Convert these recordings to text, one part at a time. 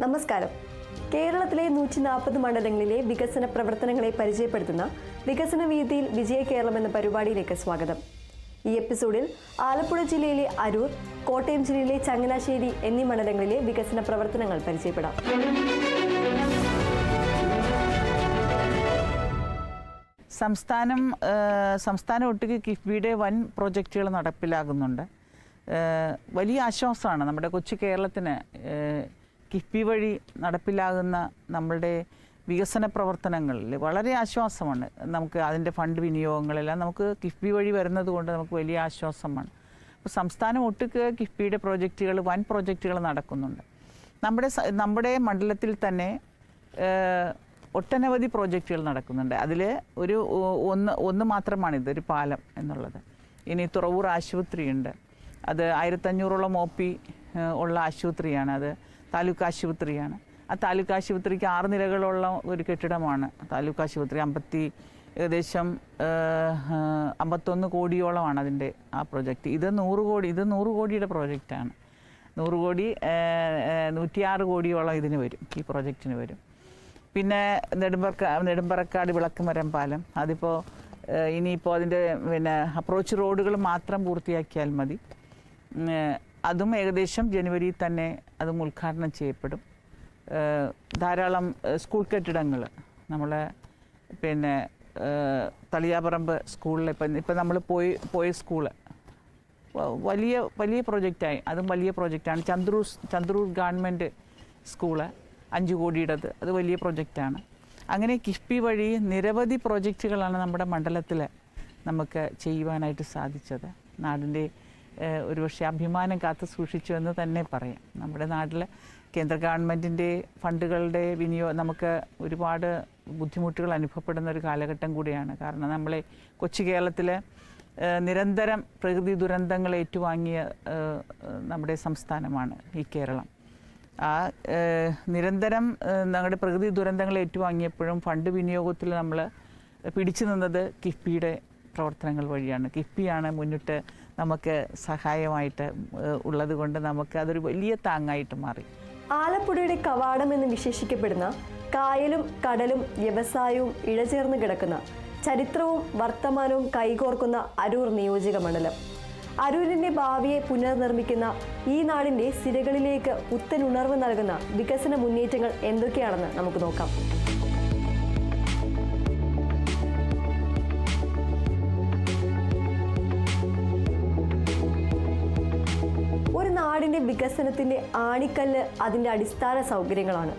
നമസ്കാരം. കേരളത്തിലെ 140 മണ്ഡലങ്ങളിലെ വികസന പ്രവർത്തനങ്ങളെ പരിചയപ്പെടുത്തുന്ന വികസന വീതിയിൽ വിജയ കേരളം എന്ന പരിപാടിയിലേക്ക് സ്വാഗതം. ഈ എപ്പിസോഡിൽ ആലപ്പുഴ ജില്ലയിലെ അരൂർ, കോട്ടയം ജില്ലയിലെ ചങ്ങനാശ്ശേരി എന്നീ മണ്ഡലങ്ങളിലെ വികസന പ്രവർത്തനങ്ങൾ പരിചയപ്പെടാം. സംസ്ഥാനം ഒട്ടുക്ക് കിഫ്ബിയുടെ വൻ പ്രോജക്റ്റുകൾ നടപ്പിലാകുന്നുണ്ട്. വലിയ ആശ്വാസമാണ് നമ്മുടെ കൊച്ചു കേരളത്തിന് കിഫ്ബി വഴി നടപ്പിലാകുന്ന നമ്മളുടെ വികസന പ്രവർത്തനങ്ങളിൽ വളരെ ആശ്വാസമാണ്. നമുക്ക് അതിൻ്റെ ഫണ്ട് വിനിയോഗങ്ങളെല്ലാം നമുക്ക് കിഫ്ബി വഴി വരുന്നത് കൊണ്ട് നമുക്ക് വലിയ ആശ്വാസമാണ്. അപ്പോൾ സംസ്ഥാനം ഒട്ടുക്ക് കിഫ്ബിയുടെ വൻ പ്രോജക്റ്റുകൾ നടക്കുന്നുണ്ട്. നമ്മുടെ മണ്ഡലത്തിൽ തന്നെ ഒട്ടനവധി പ്രോജക്റ്റുകൾ നടക്കുന്നുണ്ട്. അതിൽ ഒന്ന് മാത്രമാണിത്, ഒരു പാലം എന്നുള്ളത്. ഇനി തുറവൂർ ആശുപത്രിയുണ്ട്. അത് 1500ഓളം OP ഉള്ള ആശുപത്രിയാണ്. അത് താലൂക്ക് ആശുപത്രിയാണ്. ആ താലൂക്ക് ആശുപത്രിക്ക് 6 നിലകളുള്ള ഒരു കെട്ടിടമാണ് താലൂക്ക് ആശുപത്രി. ഏകദേശം 51 കോടിയോളമാണ് അതിൻ്റെ ആ പ്രോജക്റ്റ്. ഇത് 100 കോടിയുടെ പ്രോജക്റ്റാണ്. 100 കോടി 106 കോടിയോളം ഇതിന് വരും, ഈ പ്രോജക്റ്റിന് വരും. പിന്നെ നെടുമ്പറക്കാട് വിളക്കുമരം പാലം, അതിപ്പോൾ ഇനിയിപ്പോൾ അതിൻ്റെ അപ്രോച്ച് റോഡുകൾ മാത്രം പൂർത്തിയാക്കിയാൽ മതി. അതും ഏകദേശം ജനുവരിയിൽ തന്നെ അതും ഉദ്ഘാടനം ചെയ്യപ്പെടും. ധാരാളം സ്കൂൾ കെട്ടിടങ്ങൾ നമ്മളെ തളിയാപറമ്പ് സ്കൂളിൽ ഇപ്പം നമ്മൾ പോയ സ്കൂള് വലിയ പ്രോജക്റ്റായി. അതും വലിയ പ്രോജക്റ്റാണ്. ചന്ദ്രൂർ ഗവൺമെൻറ് സ്കൂള് 5 കോടിയുടേത്, അത് വലിയ പ്രോജക്റ്റാണ്. അങ്ങനെ കിഫ്ബി വഴി നിരവധി പ്രോജക്റ്റുകളാണ് നമ്മുടെ മണ്ഡലത്തിൽ നമുക്ക് ചെയ്യുവാനായിട്ട് സാധിച്ചത്. നാടിൻ്റെ ഒരുപക്ഷെ അഭിമാനം കാത്തു സൂക്ഷിച്ചു എന്ന് തന്നെ പറയാം. നമ്മുടെ നാട്ടിൽ കേന്ദ്ര ഗവൺമെൻറ്റിൻ്റെ ഫണ്ടുകളുടെ നമുക്ക് ഒരുപാട് ബുദ്ധിമുട്ടുകൾ അനുഭവപ്പെടുന്ന ഒരു കാലഘട്ടം കൂടിയാണ്. കാരണം നമ്മളെ കൊച്ചു കേരളത്തിൽ നിരന്തരം പ്രകൃതി ദുരന്തങ്ങൾ ഏറ്റുവാങ്ങിയ നമ്മുടെ സംസ്ഥാനമാണ് ഈ കേരളം. ആ നിരന്തരം നമ്മുടെ പ്രകൃതി ദുരന്തങ്ങൾ ഏറ്റുവാങ്ങിയപ്പോഴും ഫണ്ട് വിനിയോഗത്തിൽ നമ്മൾ പിടിച്ചു നിന്നത് കിഫ്ബിയുടെ പ്രവർത്തനങ്ങൾ വഴിയാണ്. കിഫ്ബിയാണ് മുന്നിട്ട് നമുക്ക് സഹായമായിട്ട് ഉള്ളത് കൊണ്ട് നമുക്ക് അതൊരു വലിയ താങ്ങായിട്ട് മാറി. ആലപ്പുഴയുടെ കവാടം എന്ന് വിശേഷിക്കപ്പെടുന്ന കായലും കടലും വ്യവസായവും ഇഴചേർന്ന് കിടക്കുന്ന ചരിത്രവും വർത്തമാനവും കൈകോർക്കുന്ന അരൂർ നിയോജക മണ്ഡലം. അരൂരിന്റെ ഭാവിയെ പുനർനിർമ്മിക്കുന്ന ഈ നാടിന്റെ സിരകളിലേക്ക് പുത്തനുണർവ് നൽകുന്ന വികസന മുന്നേറ്റങ്ങൾ എന്തൊക്കെയാണെന്ന് നമുക്ക് നോക്കാം. ഒരു നാടിന്റെ വികസനത്തിന്റെ ആണിക്കല്ല് അതിന്റെ അടിസ്ഥാന സൗകര്യങ്ങളാണ്.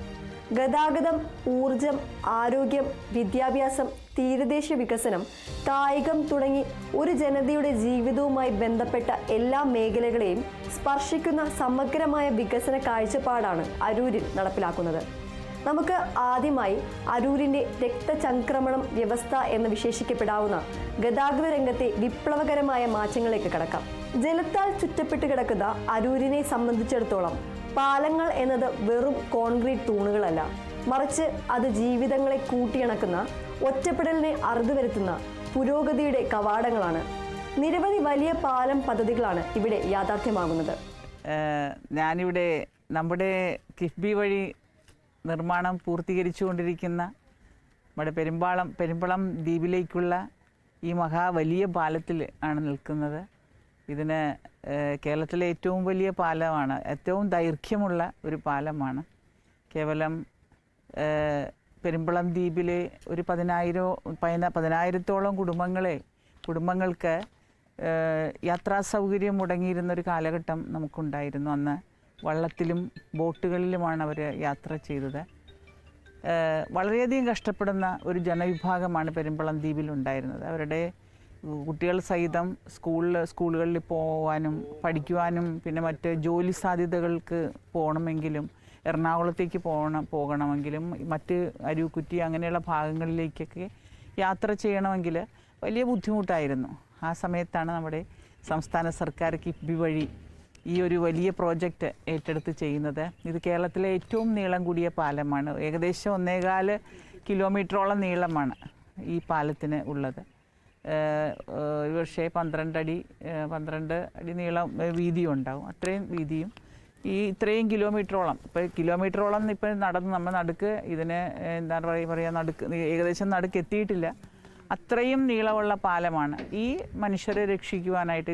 ഗതാഗതം, ഊർജം, ആരോഗ്യം, വിദ്യാഭ്യാസം, തീരദേശ വികസനം, കായികം തുടങ്ങി ഒരു ജനതയുടെ ജീവിതവുമായി ബന്ധപ്പെട്ട എല്ലാ മേഖലകളെയും സ്പർശിക്കുന്ന സമഗ്രമായ വികസന കാഴ്ചപ്പാടാണ് അരൂരിൽ നടപ്പിലാക്കുന്നത്. നമുക്ക് ആദ്യമായി അരൂരിൻ്റെ രക്തചംക്രമണം വ്യവസ്ഥ എന്ന് വിശേഷിക്കപ്പെടാവുന്ന ഗതാഗത രംഗത്തെ വിപ്ലവകരമായ മാറ്റങ്ങളിലേക്ക് കടക്കാം. ജലത്താൽ ചുറ്റപ്പെട്ട് കിടക്കുന്ന അരൂരിനെ സംബന്ധിച്ചിടത്തോളം പാലങ്ങൾ എന്നത് വെറും കോൺക്രീറ്റ് തൂണുകളല്ല, മറിച്ച് അത് ജീവിതങ്ങളെ കൂട്ടിയിണക്കുന്ന, ഒറ്റപ്പെടലിനെ അറുതുവരുത്തുന്ന പുരോഗതിയുടെ കവാടങ്ങളാണ്. നിരവധി വലിയ പാലം പദ്ധതികളാണ് ഇവിടെ യാഥാർത്ഥ്യമാകുന്നത്. ഞാനിവിടെ നമ്മുടെ കിഫ്ബി വഴി നിർമ്മാണം പൂർത്തീകരിച്ചുകൊണ്ടിരിക്കുന്ന നമ്മുടെ പെരുമ്പളം ദ്വീപിലേക്കുള്ള ഈ വലിയ പാലത്തിൽ ആണ് നിൽക്കുന്നത്. ഇതിന് കേരളത്തിലെ ഏറ്റവും വലിയ പാലമാണ്, ഏറ്റവും ദൈർഘ്യമുള്ള ഒരു പാലമാണ്. കേവലം പെരുമ്പളം ദ്വീപിലെ ഒരു 10,000-ഓളം കുടുംബങ്ങൾക്ക് യാത്രാ സൗകര്യം മുടങ്ങിയിരുന്നൊരു കാലഘട്ടം നമുക്കുണ്ടായിരുന്നു. അന്ന് വള്ളത്തിലും ബോട്ടുകളിലുമാണ് അവർ യാത്ര ചെയ്തത്. വളരെയധികം കഷ്ടപ്പെടുന്ന ഒരു ജനവിഭാഗമാണ് പെരുമ്പളം ദ്വീപിലുണ്ടായിരുന്നത്. അവരുടെ കുട്ടികൾ സഹിതം സ്കൂളുകളിൽ പോകാനും പഠിക്കുവാനും പിന്നെ മറ്റ് ജോലി സാധ്യതകൾക്ക് പോകണമെങ്കിലും എറണാകുളത്തേക്ക് പോകണമെങ്കിലും മറ്റ് അരൂക്കുറ്റി അങ്ങനെയുള്ള ഭാഗങ്ങളിലേക്കൊക്കെ യാത്ര ചെയ്യണമെങ്കിൽ വലിയ ബുദ്ധിമുട്ടായിരുന്നു. ആ സമയത്താണ് നമ്മുടെ സംസ്ഥാന സർക്കാർ കിഫ്ബി വഴി ഈ ഒരു വലിയ പ്രോജക്റ്റ് ഏറ്റെടുത്ത് ചെയ്യുന്നത്. ഇത് കേരളത്തിലെ ഏറ്റവും നീളം കൂടിയ പാലമാണ്. ഏകദേശം 1.25 കിലോമീറ്ററോളം നീളമാണ് ഈ പാലത്തിന് ഉള്ളത്. ഒരുപക്ഷെ 12 അടി നീളം വീതിയും ഉണ്ടാവും. അത്രയും വീതിയും ഈ ഇത്രയും കിലോമീറ്ററോളം, ഇപ്പോൾ കിലോമീറ്ററോളം ഇപ്പോൾ നടന്ന് നമ്മൾ നടുക്ക് ഇതിന് എന്താണ് പറയുക നടുക്ക് ഏകദേശം നടുക്ക് എത്തിയിട്ടില്ല, അത്രയും നീളമുള്ള പാലമാണ്. ഈ മനുഷ്യരെ രക്ഷിക്കുവാനായിട്ട്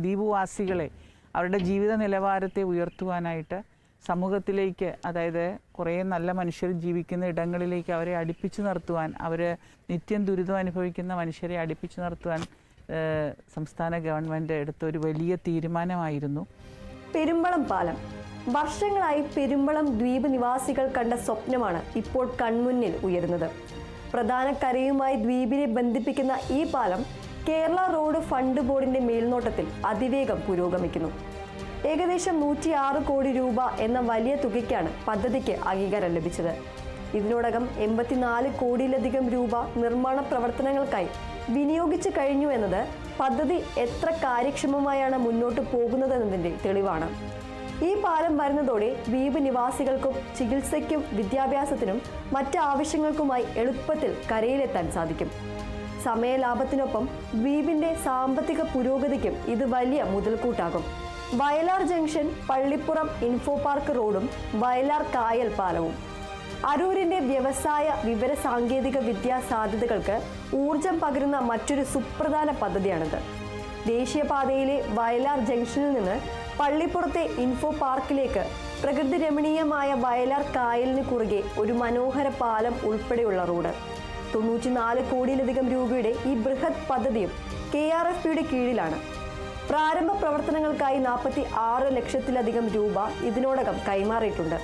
ദ്വീപുവാസികളെ അവരുടെ ജീവിത നിലവാരത്തെ ഉയർത്തുവാനായിട്ട് സമൂഹത്തിലേക്ക്, അതായത് കുറേ നല്ല മനുഷ്യർ ജീവിക്കുന്ന ഇടങ്ങളിലേക്ക് അവരെ അടുപ്പിച്ചു നിർത്തുവാൻ, അവർ നിത്യം ദുരിതം അനുഭവിക്കുന്ന മനുഷ്യരെ അടുപ്പിച്ചു നിർത്തുവാൻ സംസ്ഥാന ഗവൺമെൻറ് എടുത്ത ഒരു വലിയ തീരുമാനമായിരുന്നു പെരുമ്പളം പാലം. വർഷങ്ങളായി പെരുമ്പളം ദ്വീപ് നിവാസികൾ കണ്ട സ്വപ്നമാണ് ഇപ്പോൾ കൺമുന്നിൽ ഉയരുന്നത്. പ്രധാന കരയുമായി ദ്വീപിനെ ബന്ധിപ്പിക്കുന്ന ഈ പാലം കേരള റോഡ് ഫണ്ട് ബോർഡിന്റെ മേൽനോട്ടത്തിൽ അതിവേഗം പുരോഗമിക്കുന്നു. ഏകദേശം 106 കോടി രൂപ എന്ന വലിയ തുകയ്ക്കാണ് പദ്ധതിക്ക് അംഗീകാരം ലഭിച്ചത്. ഇതിനോടകം 84 കോടിയിലധികം രൂപ നിർമ്മാണ പ്രവർത്തനങ്ങൾക്കായി വിനിയോഗിച്ചു കഴിഞ്ഞു എന്നത് പദ്ധതി എത്ര കാര്യക്ഷമമായാണ് മുന്നോട്ട് പോകുന്നതെന്നതിൻ്റെ തെളിവാണ്. ഈ പാലം വരുന്നതോടെ ദ്വീപ് നിവാസികൾക്കും ചികിത്സയ്ക്കും വിദ്യാഭ്യാസത്തിനും മറ്റ് ആവശ്യങ്ങൾക്കുമായി എളുപ്പത്തിൽ കരയിലെത്താൻ സാധിക്കും. സമയലാഭത്തിനൊപ്പം ദ്വീപിന്റെ സാമ്പത്തിക പുരോഗതിക്കും ഇത് വലിയ മുതൽക്കൂട്ടാകും. Vayalar junction, Pallippuram info park റോഡും വയലാർ കായൽ പാലവും അരൂരിന്റെ വ്യവസായ വിവര സാങ്കേതിക വിദ്യാ സാധ്യതകൾക്ക് ഊർജം പകരുന്ന മറ്റൊരു സുപ്രധാന പദ്ധതിയാണിത്. ദേശീയപാതയിലെ വയലാർ ജംഗ്ഷനിൽ നിന്ന് പള്ളിപ്പുറത്തെ ഇൻഫോ പാർക്കിലേക്ക് പ്രകൃതി രമണീയമായ വയലാർ കായലിന് കുറുകെ ഒരു മനോഹര പാലം ഉൾപ്പെടെയുള്ള റോഡ്. 94 കോടിയിലധികം രൂപയുടെ ഈ ബൃഹത് പദ്ധതിയും KRFBയുടെ കീഴിലാണ്. പ്രാരംഭ പ്രവർത്തനങ്ങൾക്കായി 46 ലക്ഷത്തിലധികം രൂപ ഇതിനോടകം കൈമാറിയിട്ടുണ്ട്.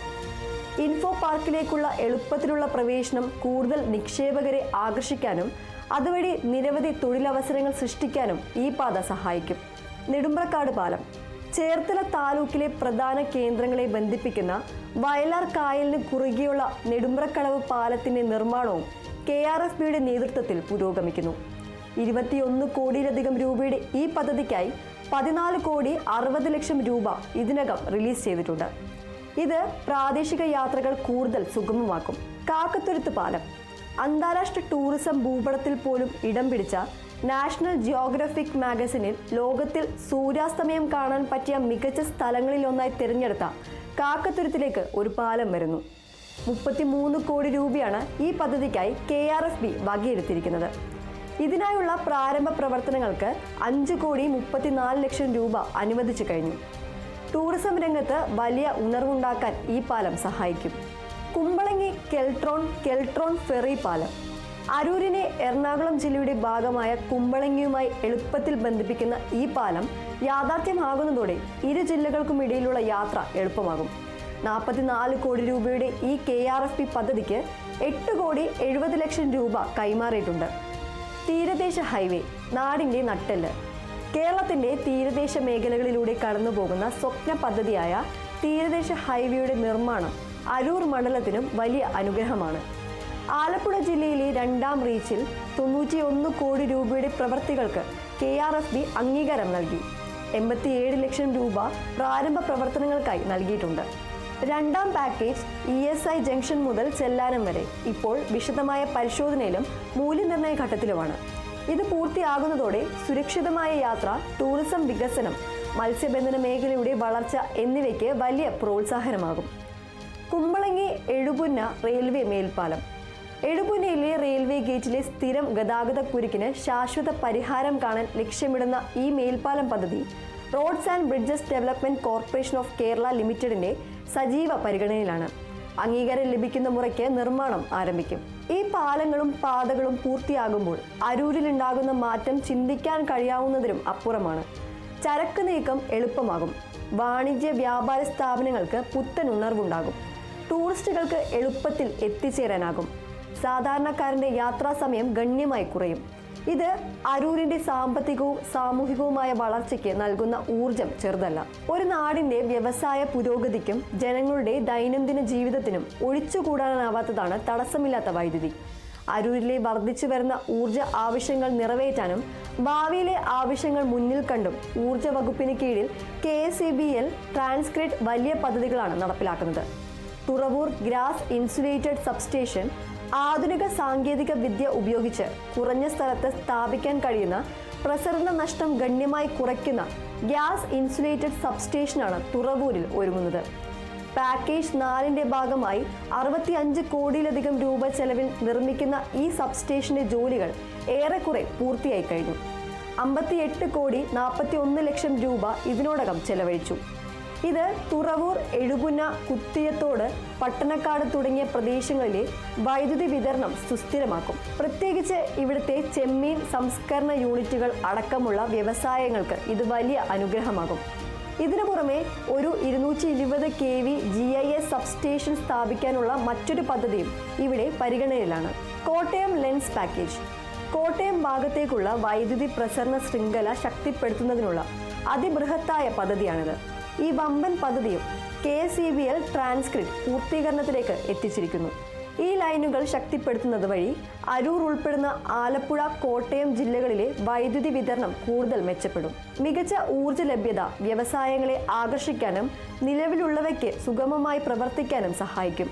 ഇൻഫോ പാർക്കിലേക്കുള്ള എളുപ്പത്തിലുള്ള പ്രവേശനം കൂടുതൽ നിക്ഷേപകരെ ആകർഷിക്കാനും അതുവഴി നിരവധി തൊഴിലവസരങ്ങൾ സൃഷ്ടിക്കാനും ഈ പാത സഹായിക്കും. നെടുമ്പ്രക്കാട് പാലം. ചേർത്തല താലൂക്കിലെ പ്രധാന കേന്ദ്രങ്ങളെ ബന്ധിപ്പിക്കുന്ന വയലാർ കായലിന് കുറുകെയുള്ള നെടുമ്പ്രക്കടവ് പാലത്തിന്റെ നിർമ്മാണവും KRFBയുടെ നേതൃത്വത്തിൽ പുരോഗമിക്കുന്നു. 21 കോടിയിലധികം രൂപയുടെ ഈ പദ്ധതിക്കായി 14 കോടി 60 ലക്ഷം രൂപ ഇതിനകം റിലീസ് ചെയ്തിട്ടുണ്ട്. ഇത് പ്രാദേശിക യാത്രകൾ കൂടുതൽ സുഗമമാക്കും. കാക്കത്തുരുത്ത് പാലം. അന്താരാഷ്ട്ര ടൂറിസം ഭൂപടത്തിൽ പോലും ഇടം പിടിച്ച നാഷണൽ ജിയോഗ്രഫിക് മാഗസിനിൽ ലോകത്തിൽ സൂര്യാസ്തമയം കാണാൻ പറ്റിയ മികച്ച സ്ഥലങ്ങളിലൊന്നായി തിരഞ്ഞെടുത്ത കാക്കത്തുരുത്തിലേക്ക് ഒരു പാലം വരുന്നു. 33 കോടി രൂപയാണ് ഈ പദ്ധതിക്കായി KRFB വകയിരുത്തിയിരിക്കുന്നത്. ഇതിനായുള്ള പ്രാരംഭ പ്രവർത്തനങ്ങൾക്ക് 5 കോടി 34 ലക്ഷം രൂപ അനുവദിച്ചു കഴിഞ്ഞു. ടൂറിസം രംഗത്ത് വലിയ ഉണർവുണ്ടാക്കാൻ ഈ പാലം സഹായിക്കും. കുമ്പളങ്ങി കെൽട്രോൺ ഫെറി പാലം. അരൂരിനെ എറണാകുളം ജില്ലയുടെ ഭാഗമായ കുമ്പളങ്ങിയുമായി എളുപ്പത്തിൽ ബന്ധിപ്പിക്കുന്ന ഈ പാലം യാഥാർത്ഥ്യമാകുന്നതോടെ ഇരു ജില്ലകൾക്കും ഇടയിലുള്ള യാത്ര എളുപ്പമാകും. 44 കോടി രൂപയുടെ ഈ KRFB പദ്ധതിക്ക് 8 കോടി 70 ലക്ഷം രൂപ കൈമാറിയിട്ടുണ്ട്. തീരദേശ ഹൈവേ. നാടിൻ്റെ നട്ടെല്ല്. കേരളത്തിൻ്റെ തീരദേശ മേഖലകളിലൂടെ കടന്നുപോകുന്ന സ്വപ്ന പദ്ധതിയായ തീരദേശ ഹൈവേയുടെ നിർമ്മാണം അരൂർ മണ്ഡലത്തിനും വലിയ അനുഗ്രഹമാണ്. ആലപ്പുഴ ജില്ലയിലെ 2ാം റീച്ചിൽ 91 കോടി രൂപയുടെ പ്രവൃത്തികൾക്ക് KRFB അംഗീകാരം നൽകി. 87 ലക്ഷം രൂപ പ്രാരംഭ പ്രവർത്തനങ്ങൾക്കായി നൽകിയിട്ടുണ്ട്. 2ാം പാക്കേജ് ESI ജംഗ്ഷൻ മുതൽ ചെല്ലാനം വരെ ഇപ്പോൾ വിശദമായ പരിശോധനയിലും മൂല്യനിർണ്ണയ ഘട്ടത്തിലുമാണ്. ഇത് പൂർത്തിയാകുന്നതോടെ സുരക്ഷിതമായ യാത്ര, ടൂറിസം വികസനം, മത്സ്യബന്ധന മേഖലയുടെ വളർച്ച എന്നിവയ്ക്ക് വലിയ പ്രോത്സാഹനമാകും. കുമ്പളങ്ങി എഴുപുന്ന റെയിൽവേ മേൽപ്പാലം. എഴുപുന്നയിലെ റെയിൽവേ ഗേറ്റിലെ സ്ഥിരം ഗതാഗത കുരുക്കിന് ശാശ്വത പരിഹാരം കാണാൻ ലക്ഷ്യമിടുന്ന ഈ മേൽപ്പാലം പദ്ധതി roads and bridges development corporation of Kerala ലിമിറ്റഡിന്റെ സജീവ പരിഗണനയിലാണ്. അംഗീകാരം ലഭിക്കുന്ന മുറയ്ക്ക് നിർമ്മാണം ആരംഭിക്കും. ഈ പാലങ്ങളും പാതകളും പൂർത്തിയാകുമ്പോൾ അരൂരിലുണ്ടാകുന്ന മാറ്റം ചിന്തിക്കാൻ കഴിയാവുന്നതിലും അപ്പുറമാണ്. ചരക്ക് നീക്കം എളുപ്പമാകും. വാണിജ്യ വ്യാപാര സ്ഥാപനങ്ങൾക്ക് പുത്തൻ ഉണർവുണ്ടാകും. ടൂറിസ്റ്റുകൾക്ക് എളുപ്പത്തിൽ എത്തിച്ചേരാനാകും. സാധാരണക്കാരന്റെ യാത്രാസമയം ഗണ്യമായി കുറയും. ഇത് അരൂരിന്റെ സാമ്പത്തികവും സാമൂഹികവുമായ വളർച്ചയ്ക്ക് നൽകുന്ന ഊർജം ചെറുതല്ല. ഒരു നാടിന്റെ വ്യവസായ പുരോഗതിക്കും ജനങ്ങളുടെ ദൈനംദിന ജീവിതത്തിനും ഒഴിച്ചുകൂടാനാവാത്തതാണ് തടസ്സമില്ലാത്ത വൈദ്യുതി. അരൂരിലെ വർദ്ധിച്ചു വരുന്ന ഊർജ ആവശ്യങ്ങൾ നിറവേറ്റാനും ഭാവിയിലെ ആവശ്യങ്ങൾ മുന്നിൽ കണ്ടും ഊർജ വകുപ്പിന് കീഴിൽ KSEBL ട്രാൻസ്ഗ്രിഡ് വലിയ പദ്ധതികളാണ് നടപ്പിലാക്കുന്നത്. തുറവൂർ ഗ്രാസ് ഇൻസുലേറ്റഡ് സബ്സ്റ്റേഷൻ ആധുനിക സാങ്കേതിക വിദ്യ ഉപയോഗിച്ച് കുറഞ്ഞ സ്ഥലത്ത് സ്ഥാപിക്കാൻ കഴിയുന്ന പ്രസരണ നഷ്ടം ഗണ്യമായി കുറയ്ക്കുന്ന ഗ്യാസ് ഇൻസുലേറ്റഡ് സബ്സ്റ്റേഷനാണ് തുറവൂരിൽ ഒരുങ്ങുന്നത്. പാക്കേജ് 4ന്റെ ഭാഗമായി 65 കോടിയിലധികം രൂപ ചെലവിൽ നിർമ്മിക്കുന്ന ഈ സബ്സ്റ്റേഷന്റെ ജോലികൾ ഏറെക്കുറെ പൂർത്തിയായി കഴിഞ്ഞു. 58 കോടി 41 ലക്ഷം രൂപ ഇതിനോടകം ചെലവഴിച്ചു. ഇത് തുറവൂർ, എഴുപുന്ന, കുത്തിയത്തോട്, പട്ടണക്കാട് തുടങ്ങിയ പ്രദേശങ്ങളിലെ വൈദ്യുതി വിതരണം സുസ്ഥിരമാക്കും. പ്രത്യേകിച്ച് ഇവിടുത്തെ ചെമ്മീൻ സംസ്കരണ യൂണിറ്റുകൾ അടക്കമുള്ള വ്യവസായങ്ങൾക്ക് ഇത് വലിയ അനുഗ്രഹമാകും. ഇതിനു പുറമെ ഒരു 220 kV GIS സബ്സ്റ്റേഷൻ സ്ഥാപിക്കാനുള്ള മറ്റൊരു പദ്ധതിയും ഇവിടെ പരിഗണനയിലാണ്. Kottayam lens package. കോട്ടയം ഭാഗത്തേക്കുള്ള വൈദ്യുതി പ്രസരണ ശൃംഖല ശക്തിപ്പെടുത്തുന്നതിനുള്ള അതിബൃഹത്തായ പദ്ധതിയാണിത്. ഈ വമ്പൻ പദ്ധതിയും KSEBL ട്രാൻസ്ക്രിപ്റ്റ് പൂർത്തീകരണത്തിലേക്ക് എത്തിച്ചിരിക്കുന്നു. ഈ ലൈനുകൾ ശക്തിപ്പെടുത്തുന്നത് വഴി അരൂർ ഉൾപ്പെടുന്ന ആലപ്പുഴ, കോട്ടയം ജില്ലകളിലെ വൈദ്യുതി വിതരണം കൂടുതൽ മെച്ചപ്പെടും. മികച്ച ഊർജ്ജ ലഭ്യത വ്യവസായങ്ങളെ ആകർഷിക്കാനും നിലവിലുള്ളവയ്ക്ക് സുഗമമായി പ്രവർത്തിക്കാനും സഹായിക്കും.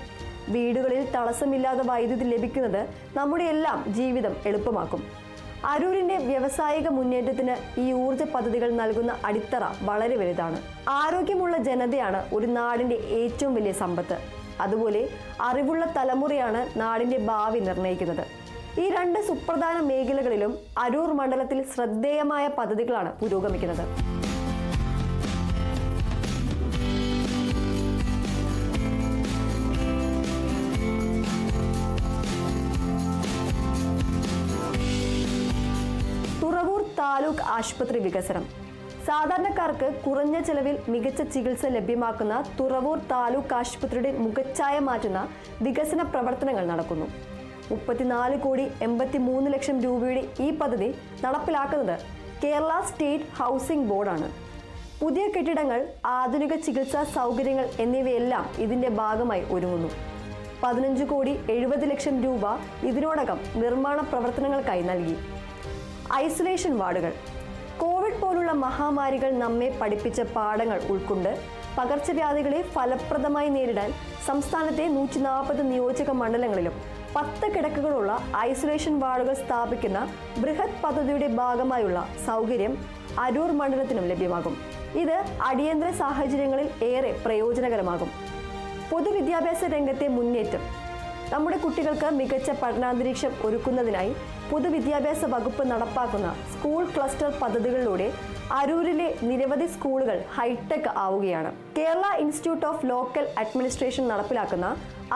വീടുകളിൽ തടസ്സമില്ലാതെ വൈദ്യുതി ലഭിക്കുന്നത് നമ്മുടെ എല്ലാം ജീവിതം എളുപ്പമാക്കും. അരൂരിന്റെ വ്യാവസായിക മുന്നേറ്റത്തിന് ഈ ഊർജ്ജ പദ്ധതികൾ നൽകുന്ന അടിത്തറ വളരെ വലുതാണ്. ആരോഗ്യമുള്ള ജനതയാണ് ഒരു നാടിന്റെ ഏറ്റവും വലിയ സമ്പത്ത്. അതുപോലെ അറിവുള്ള തലമുറയാണ് നാടിന്റെ ഭാവി നിർണ്ണയിക്കുന്നത്. ഈ 2 സുപ്രധാന മേഖലകളിലും അരൂർ മണ്ഡലത്തിൽ ശ്രദ്ധേയമായ പദ്ധതികളാണ് പുരോഗമിക്കുന്നത്. തുറവൂർ താലൂക്ക് ആശുപത്രി വികസനം. സാധാരണക്കാർക്ക് കുറഞ്ഞ ചെലവിൽ മികച്ച ചികിത്സ ലഭ്യമാക്കുന്ന തുറവൂർ താലൂക്ക് ആശുപത്രിയുടെ മുഖച്ഛായ മാറ്റുന്ന വികസന പ്രവർത്തനങ്ങൾ നടക്കുന്നു. 34 കോടി 83 ലക്ഷം രൂപയുടെ ഈ പദ്ധതി നടപ്പിലാക്കുന്നത് കേരള സ്റ്റേറ്റ് ഹൗസിംഗ് ബോർഡാണ്. പുതിയ കെട്ടിടങ്ങൾ, ആധുനിക ചികിത്സാ സൗകര്യങ്ങൾ എന്നിവയെല്ലാം ഇതിന്റെ ഭാഗമായി ഒരുങ്ങുന്നു. 15 കോടി 70 ലക്ഷം രൂപ ഇതിനോടകം നിർമ്മാണ പ്രവർത്തനങ്ങൾക്കായി നൽകി. ഐസൊലേഷൻ വാർഡുകൾ. കോവിഡ് പോലുള്ള മഹാമാരികൾ നമ്മെ പഠിപ്പിച്ച പാഠങ്ങൾ ഉൾക്കൊണ്ട് പകർച്ചവ്യാധികളെ ഫലപ്രദമായി നേരിടാൻ സംസ്ഥാനത്തെ 140 നിയോജക മണ്ഡലങ്ങളിലും 10 കിടക്കകളുള്ള ഐസൊലേഷൻ വാർഡുകൾ സ്ഥാപിക്കുന്ന ബൃഹത് പദ്ധതിയുടെ ഭാഗമായുള്ള സൗകര്യം അരൂർ മണ്ഡലത്തിനും ലഭ്യമാകും. ഇത് അടിയന്തര സാഹചര്യങ്ങളിൽ ഏറെ പ്രയോജനകരമാകും. പൊതുവിദ്യാഭ്യാസ രംഗത്തെ മുന്നേറ്റം. നമ്മുടെ കുട്ടികൾക്ക് മികച്ച പഠനാന്തരീക്ഷം ഒരുക്കുന്നതിനായി പൊതുവിദ്യാഭ്യാസ വകുപ്പ് നടപ്പാക്കുന്ന സ്കൂൾ ക്ലസ്റ്റർ പദ്ധതികളിലൂടെ അരൂരിലെ നിരവധി സ്കൂളുകൾ ഹൈടെക് ആവുകയാണ്. Kerala institute of local administration നടപ്പിലാക്കുന്ന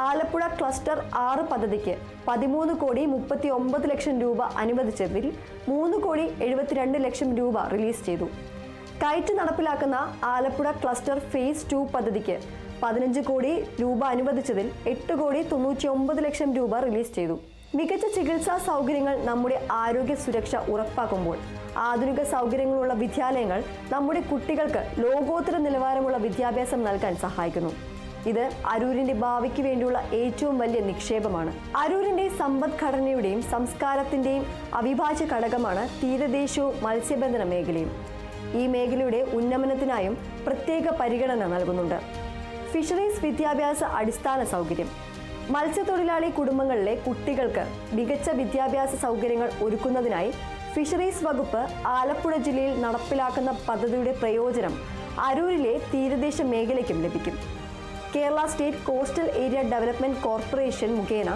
ആലപ്പുഴ ക്ലസ്റ്റർ 6 പദ്ധതിക്ക് 13 കോടി 39 ലക്ഷം രൂപ അനുവദിച്ചതിൽ 3 കോടി 72 ലക്ഷം രൂപ റിലീസ് ചെയ്തു. കൈറ്റ് നടപ്പിലാക്കുന്ന ആലപ്പുഴ ക്ലസ്റ്റർ ഫേസ് 2 പദ്ധതിക്ക് 15 കോടി രൂപ അനുവദിച്ചതിൽ 8 കോടി 99 ലക്ഷം രൂപ റിലീസ് ചെയ്തു. മികച്ച ചികിത്സാ സൗകര്യങ്ങൾ നമ്മുടെ ആരോഗ്യ സുരക്ഷ ഉറപ്പാക്കുമ്പോൾ ആധുനിക സൗകര്യങ്ങളുള്ള വിദ്യാലയങ്ങൾ നമ്മുടെ കുട്ടികൾക്ക് ലോകോത്തര നിലവാരമുള്ള വിദ്യാഭ്യാസം നൽകാൻ സഹായിക്കുന്നു. ഇത് അരൂരിന്റെ ഭാവിക്ക് വേണ്ടിയുള്ള ഏറ്റവും വലിയ നിക്ഷേപമാണ്. അരൂരിന്റെ സമ്പദ്ഘടനയുടെയും സംസ്കാരത്തിന്റെയും അവിഭാജ്യ ഘടകമാണ് തീരദേശവും മത്സ്യബന്ധന മേഖലയും. ഈ മേഖലയുടെ ഉന്നമനത്തിനായും പ്രത്യേക പരിഗണന നൽകുന്നുണ്ട്. ഫിഷറീസ് വിദ്യാഭ്യാസ അടിസ്ഥാന സൗകര്യം. മത്സ്യത്തൊഴിലാളി കുടുംബങ്ങളിലെ കുട്ടികൾക്ക് മികച്ച വിദ്യാഭ്യാസ സൗകര്യങ്ങൾ ഒരുക്കുന്നതിനായി ഫിഷറീസ് വകുപ്പ് ആലപ്പുഴ ജില്ലയിൽ നടപ്പിലാക്കുന്ന പദ്ധതിയുടെ പ്രയോജനം അരൂരിലെ തീരദേശ മേഖലയ്ക്കും ലഭിക്കും. Kerala state coastal area development corporation മുഖേന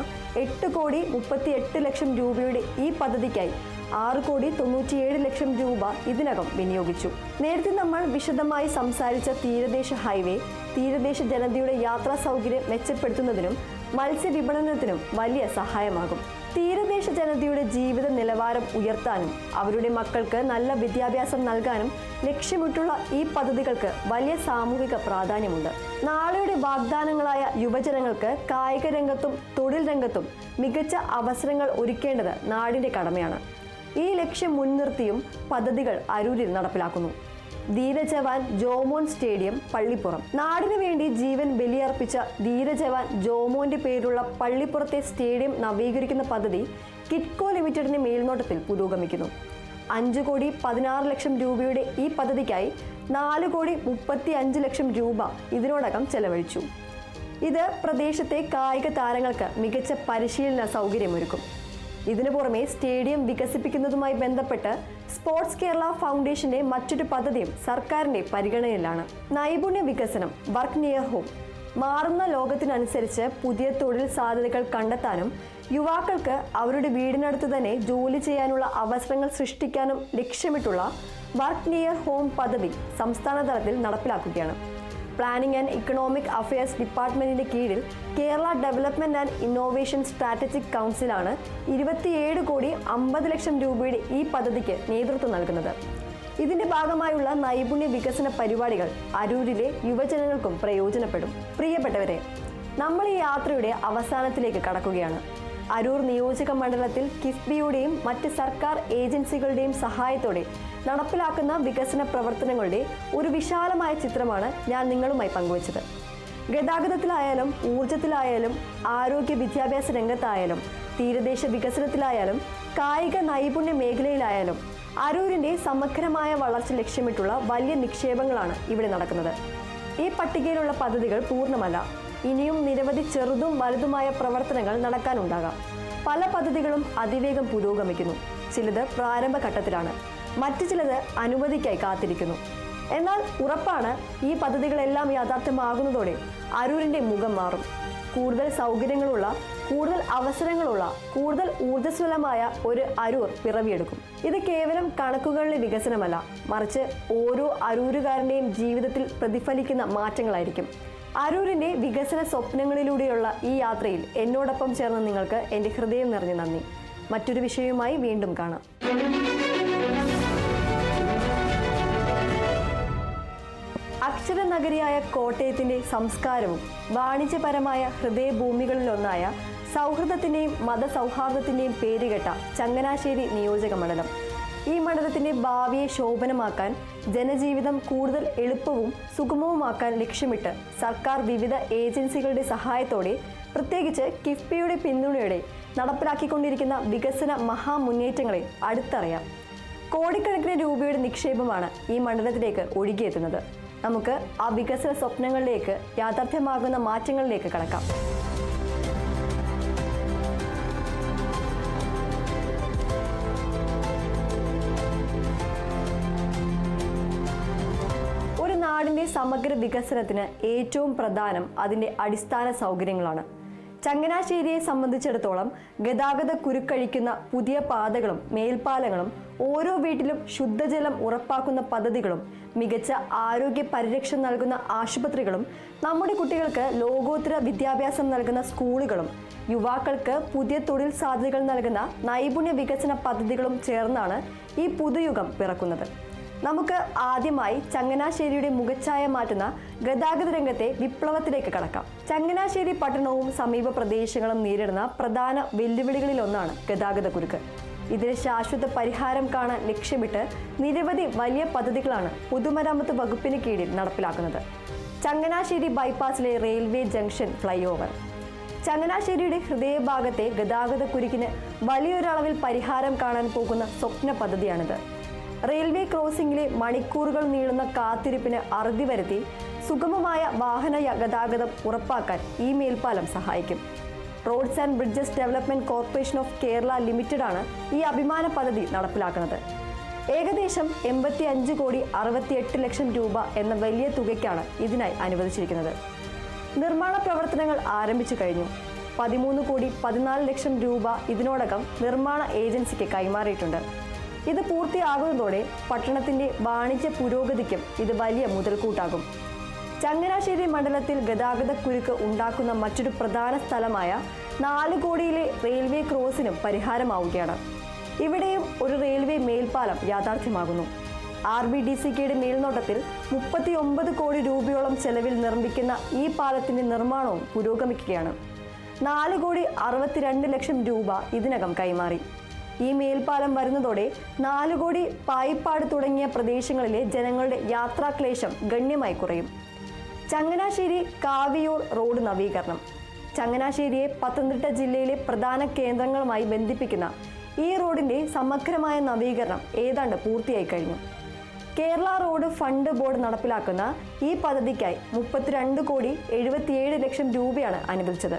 8 കോടി 38 ലക്ഷം രൂപയുടെ ഈ പദ്ധതിക്കായി 6 കോടി 97 ലക്ഷം രൂപ ഇതിനകം വിനിയോഗിച്ചു. നേരത്തെ നമ്മൾ വിശദമായി സംസാരിച്ച തീരദേശ ഹൈവേ തീരദേശ ജനതയുടെ യാത്രാ സൗകര്യം മെച്ചപ്പെടുത്തുന്നതിനും മത്സ്യവിപണനത്തിനും വലിയ സഹായമാകും. തീരദേശ ജനതയുടെ ജീവിത നിലവാരം ഉയർത്താനും അവരുടെ മക്കൾക്ക് നല്ല വിദ്യാഭ്യാസം നൽകാനും ലക്ഷ്യമിട്ടുള്ള ഈ പദ്ധതികൾക്ക് വലിയ സാമൂഹിക പ്രാധാന്യമുണ്ട്. നാളെയുടെ വാഗ്ദാനങ്ങളായ യുവജനങ്ങൾക്ക് കായിക രംഗത്തും തൊഴിൽ രംഗത്തും മികച്ച അവസരങ്ങൾ ഒരുക്കേണ്ടത് നാടിന്റെ കടമയാണ്. ഈ ലക്ഷ്യം മുൻനിർത്തിയും പദ്ധതികൾ അരൂരിൽ നടപ്പിലാക്കുന്നു. ധീരജവാൻ ജോമോൻ സ്റ്റേഡിയം, പള്ളിപ്പുറം. നാടിനു വേണ്ടി ജീവൻ ബലിയർപ്പിച്ച ധീരജവാൻ ജോമോന്റെ പേരുള്ള പള്ളിപ്പുറത്തെ സ്റ്റേഡിയം നവീകരിക്കുന്ന പദ്ധതി കിറ്റ്കോ ലിമിറ്റഡിന്റെ മേൽനോട്ടത്തിൽ പുരോഗമിക്കുന്നു. 5 കോടി 16 ലക്ഷം രൂപയുടെ ഈ പദ്ധതിക്കായി 4 കോടി 35 ലക്ഷം രൂപ ഇതിനോടകം ചെലവഴിച്ചു. ഇത് പ്രദേശത്തെ കായിക താരങ്ങൾക്ക് മികച്ച പരിശീലന സൗകര്യമൊരുക്കും. ഇതിനു പുറമെ സ്റ്റേഡിയം വികസിപ്പിക്കുന്നതുമായി ബന്ധപ്പെട്ട് സ്പോർട്സ് കേരള ഫൗണ്ടേഷന്റെ മറ്റൊരു പദ്ധതിയും സർക്കാരിന്റെ പരിഗണനയിലാണ്. നൈപുണ്യ വികസനം, വർക്ക് നിയർ ഹോം. മാറുന്ന ലോകത്തിനനുസരിച്ച് പുതിയ തൊഴിൽ സാധ്യതകൾ കണ്ടെത്താനും യുവാക്കൾക്ക് അവരുടെ വീടിനടുത്ത് തന്നെ ജോലി ചെയ്യാനുള്ള അവസരങ്ങൾ സൃഷ്ടിക്കാനും ലക്ഷ്യമിട്ടുള്ള വർക്ക് നിയർ ഹോം പദ്ധതി സംസ്ഥാന തലത്തിൽ നടപ്പിലാക്കുകയാണ്. പ്ലാനിംഗ് ആൻഡ് ഇക്കണോമിക് അഫയേഴ്സ് ഡിപ്പാർട്ട്മെന്റിന്റെ കീഴിൽ Kerala development and innovation strategic കൗൺസിലാണ് 27,50,00,000 രൂപയുടെ ഈ പദ്ധതിക്ക് നേതൃത്വം നൽകുന്നത്. ഇതിന്റെ ഭാഗമായുള്ള നൈപുണ്യ വികസന പരിപാടികൾ അരൂരിലെ യുവജനങ്ങൾക്കും പ്രയോജനപ്പെടും. പ്രിയപ്പെട്ടവരെ, നമ്മൾ ഈ യാത്രയുടെ അവസാനത്തിലേക്ക് കടക്കുകയാണ്. അരൂർ നിയോജക മണ്ഡലത്തിൽ കിഫ്ബിയുടെയും മറ്റ് സർക്കാർ ഏജൻസികളുടെയും സഹായത്തോടെ നടപ്പിലാക്കുന്ന വികസന പ്രവർത്തനങ്ങളുടെ ഒരു വിശാലമായ ചിത്രമാണ് ഞാൻ നിങ്ങളുമായി പങ്കുവച്ചത്. ഗതാഗതത്തിലായാലും ഊർജത്തിലായാലും ആരോഗ്യ വിദ്യാഭ്യാസ രംഗത്തായാലും തീരദേശ വികസനത്തിലായാലും കായിക നൈപുണ്യ മേഖലയിലായാലും അരൂരിന്റെ സമഗ്രമായ വളർച്ച ലക്ഷ്യമിട്ടുള്ള വലിയ നിക്ഷേപങ്ങളാണ് ഇവിടെ നടക്കുന്നത്. ഈ പട്ടികയിലുള്ള പദ്ധതികൾ പൂർണ്ണമല്ല. ഇനിയും നിരവധി ചെറുതും വലുതുമായ പ്രവർത്തനങ്ങൾ നടക്കാനുണ്ടാകാം. പല പദ്ധതികളും അതിവേഗം പുരോഗമിക്കുന്നു. ചിലത് പ്രാരംഭഘട്ടത്തിലാണ്, മറ്റു ചിലത് അനുമതിക്കായി കാത്തിരിക്കുന്നു. എന്നാൽ ഉറപ്പാണ്, ഈ പദ്ധതികളെല്ലാം യാഥാർത്ഥ്യമാകുന്നതോടെ അരൂരിന്റെ മുഖം മാറും. കൂടുതൽ സൗകര്യങ്ങളുള്ള, കൂടുതൽ അവസരങ്ങളുള്ള, കൂടുതൽ ഊർജ്ജസ്വലമായ ഒരു അരൂർ പിറവിയെടുക്കും. ഇത് കേവലം കണക്കുകളിലെ വികസനമല്ല, മറിച്ച് ഓരോ അരൂരുകാരൻ്റെയും ജീവിതത്തിൽ പ്രതിഫലിക്കുന്ന മാറ്റങ്ങളായിരിക്കും. അരൂരിന്റെ വികസന സ്വപ്നങ്ങളിലൂടെയുള്ള ഈ യാത്രയിൽ എന്നോടൊപ്പം ചേർന്ന നിങ്ങൾക്ക് എൻ്റെ ഹൃദയം നിറഞ്ഞ നന്ദി. മറ്റൊരു വിഷയവുമായി വീണ്ടും കാണാം. അക്ഷരനഗരിയായ കോട്ടയത്തിന്റെ സംസ്കാരവും വാണിജ്യപരമായ ഹൃദയഭൂമികളിലൊന്നായ സൗഹൃദത്തിന്റെയും മതസൗഹാർദ്ദത്തിന്റെയും പേരുകെട്ട ചങ്ങനാശ്ശേരി നിയോജക മണ്ഡലം. ഈ മണ്ഡലത്തിന്റെ ഭാവിയെ ശോഭനമാക്കാൻ, ജനജീവിതം കൂടുതൽ എളുപ്പവും സുഗമവുമാക്കാൻ ലക്ഷ്യമിട്ട് സർക്കാർ വിവിധ ഏജൻസികളുടെ സഹായത്തോടെ, പ്രത്യേകിച്ച് കിഫ്ബിയുടെ പിന്തുണയോടെ നടപ്പിലാക്കിക്കൊണ്ടിരിക്കുന്ന വികസന മഹാമുന്നേറ്റങ്ങളെ അടുത്തറിയാം. കോടിക്കണക്കിന് രൂപയുടെ നിക്ഷേപമാണ് ഈ മണ്ഡലത്തിലേക്ക് ഒഴുകിയെത്തുന്നത്. നമുക്ക് ആ വികസന സ്വപ്നങ്ങളിലേക്ക്, യാഥാർത്ഥ്യമാകുന്ന മാറ്റങ്ങളിലേക്ക് കടക്കാം. ഒരു നാടിന്റെ സമഗ്ര വികസനത്തിന് ഏറ്റവും പ്രധാനം അതിന്റെ അടിസ്ഥാന സൗകര്യങ്ങളാണ്. ചങ്ങനാശ്ശേരിയെ സംബന്ധിച്ചിടത്തോളം ഗതാഗത കുരുക്കഴിക്കുന്ന പുതിയ പാതകളും മേൽപ്പാലങ്ങളും, ഓരോ വീട്ടിലും ശുദ്ധജലം ഉറപ്പാക്കുന്ന പദ്ധതികളും, മികച്ച ആരോഗ്യ പരിരക്ഷ നൽകുന്ന ആശുപത്രികളും, നമ്മുടെ കുട്ടികൾക്ക് ലോകോത്തര വിദ്യാഭ്യാസം നൽകുന്ന സ്കൂളുകളും, യുവാക്കൾക്ക് പുതിയ തൊഴിൽ സാധ്യതകൾ നൽകുന്ന നൈപുണ്യ വികസന പദ്ധതികളും ചേർന്നാണ് ഈ പുതുയുഗം പിറക്കുന്നത്. നമുക്ക് ആദ്യമായി ചങ്ങനാശ്ശേരിയുടെ മുഖച്ഛായ മാറ്റുന്ന ഗതാഗത രംഗത്തെ വിപ്ലവത്തിലേക്ക് കടക്കാം. ചങ്ങനാശ്ശേരി പട്ടണവും സമീപ പ്രദേശങ്ങളും നേരിടുന്ന പ്രധാന വെല്ലുവിളികളിലൊന്നാണ് ഗതാഗത കുരുക്ക്. ഇതിന് ശാശ്വത പരിഹാരം കാണാൻ ലക്ഷ്യമിട്ട് നിരവധി വലിയ പദ്ധതികളാണ് പൊതുമരാമത്ത് വകുപ്പിന് കീഴിൽ നടപ്പിലാക്കുന്നത്. ചങ്ങനാശ്ശേരി ബൈപ്പാസിലെ റെയിൽവേ ജംഗ്ഷൻ ഫ്ലൈ ഓവർ ചങ്ങനാശ്ശേരിയുടെ ഹൃദയഭാഗത്തെ ഗതാഗത കുരുക്കിന് വലിയൊരളവിൽ പരിഹാരം കാണാൻ പോകുന്ന സ്വപ്ന പദ്ധതിയാണിത്. റെയിൽവേ ക്രോസിംഗിലെ മണിക്കൂറുകൾ നീളുന്ന കാത്തിരിപ്പിന് അറുതി വരുത്തി സുഗമമായ വാഹന ഗതാഗതം ഉറപ്പാക്കാൻ ഈ മേൽപ്പാലം സഹായിക്കും. Roads and bridges development corporation of Kerala ലിമിറ്റഡാണ് ഈ അഭിമാന പദ്ധതി നടപ്പിലാക്കുന്നത്. ഏകദേശം 85,68,00,000 രൂപ എന്ന വലിയ തുകയ്ക്കാണ് ഇതിനായി അനുവദിച്ചിരിക്കുന്നത്. നിർമ്മാണ പ്രവർത്തനങ്ങൾ ആരംഭിച്ചു കഴിഞ്ഞു. 13,14,00,000 രൂപ ഇതിനോടകം നിർമ്മാണ ഏജൻസിക്ക് കൈമാറിയിട്ടുണ്ട്. ഇത് പൂർത്തിയാകുന്നതോടെ പട്ടണത്തിന്റെ വാണിജ്യ പുരോഗതിക്കും ഇത് വലിയ മുതൽക്കൂട്ടാകും. ചങ്ങനാശ്ശേരി മണ്ഡലത്തിൽ ഗതാഗത കുരുക്ക് ഉണ്ടാക്കുന്ന മറ്റൊരു പ്രധാന സ്ഥലമായ 4 കോടിയിലെ റെയിൽവേ ക്രോസിനും പരിഹാരമാവുകയാണ്. ഇവിടെയും ഒരു റെയിൽവേ മേൽപ്പാലം യാഥാർത്ഥ്യമാകുന്നു. RBDCKയുടെ മേൽനോട്ടത്തിൽ 39 കോടി രൂപയോളം ചെലവിൽ നിർമ്മിക്കുന്ന ഈ പാലത്തിന്റെ നിർമ്മാണവും പുരോഗമിക്കുകയാണ്. 4,62,00,000 രൂപ ഇതിനകം കൈമാറി. ഈ മേൽപ്പാലം വരുന്നതോടെ 4 കോടി പായിപ്പാട് തുടങ്ങിയ പ്രദേശങ്ങളിലെ ജനങ്ങളുടെ യാത്രാക്ലേശം ഗണ്യമായി കുറയും. ചങ്ങനാശ്ശേരി കാവിയൂർ റോഡ് നവീകരണം. ചങ്ങനാശ്ശേരിയെ പത്തനംതിട്ട ജില്ലയിലെ പ്രധാന കേന്ദ്രങ്ങളുമായി ബന്ധിപ്പിക്കുന്ന ഈ റോഡിന്റെ സമഗ്രമായ നവീകരണം ഏതാണ്ട് പൂർത്തിയായി കഴിഞ്ഞു. കേരള റോഡ് ഫണ്ട് ബോർഡ് നടപ്പിലാക്കുന്ന ഈ പദ്ധതിക്കായി 32,77,00,000 രൂപയാണ് അനുവദിച്ചത്.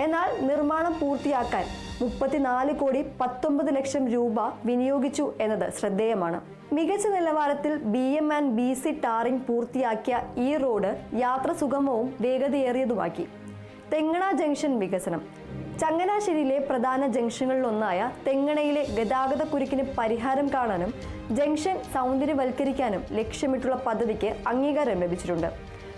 എന്നാൽ നിർമ്മാണം പൂർത്തിയാക്കാൻ 34,19,00,000 രൂപ വിനിയോഗിച്ചു എന്നത് ശ്രദ്ധേയമാണ്. മികച്ച നിലവാരത്തിൽ BM&BC ടാറിംഗ് പൂർത്തിയാക്കിയ ഈ റോഡ് യാത്ര സുഗമവും വേഗതയേറിയതുമാക്കി. തെങ്ങണ ജംഗ്ഷൻ വികസനം. ചങ്ങനാശ്ശേരിയിലെ പ്രധാന ജംഗ്ഷനുകളിലൊന്നായ തെങ്ങണയിലെ ഗതാഗതക്കുരുക്കിന് പരിഹാരം കാണാനും ജംഗ്ഷൻ സൗന്ദര്യവൽക്കരിക്കാനും ലക്ഷ്യമിട്ടുള്ള പദ്ധതിക്ക് അംഗീകാരം ലഭിച്ചിട്ടുണ്ട്.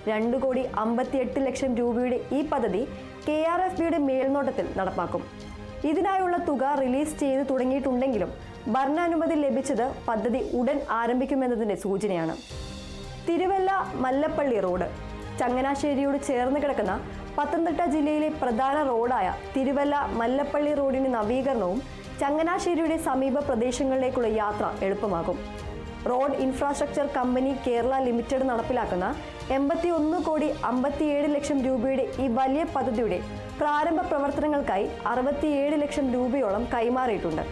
2,58,00,000 രൂപയുടെ ഈ പദ്ധതി KRFBയുടെ മേൽനോട്ടത്തിൽ നടപ്പാക്കും. ഇതിനായുള്ള തുക റിലീസ് ചെയ്ത് തുടങ്ങിയിട്ടുണ്ടെങ്കിലും ഭരണാനുമതി ലഭിച്ചത് പദ്ധതി ഉടൻ ആരംഭിക്കുമെന്നതിൻ്റെ സൂചനയാണ്. തിരുവല്ല മല്ലപ്പള്ളി റോഡ്. ചങ്ങനാശ്ശേരിയോട് ചേർന്ന് കിടക്കുന്ന പത്തനംതിട്ട ജില്ലയിലെ പ്രധാന റോഡായ തിരുവല്ല മല്ലപ്പള്ളി റോഡിന്റെ നവീകരണവും ചങ്ങനാശ്ശേരിയുടെ സമീപ പ്രദേശങ്ങളിലേക്കുള്ള യാത്ര എളുപ്പമാകും. Road infrastructure company Kerala limited നടപ്പിലാക്കുന്ന 81,57,00,000 രൂപയുടെ ഈ വലിയ പദ്ധതിയുടെ പ്രാരംഭ പ്രവർത്തനങ്ങൾക്കായി 67 ലക്ഷം രൂപയോളം കൈമാറിയിട്ടുണ്ട്.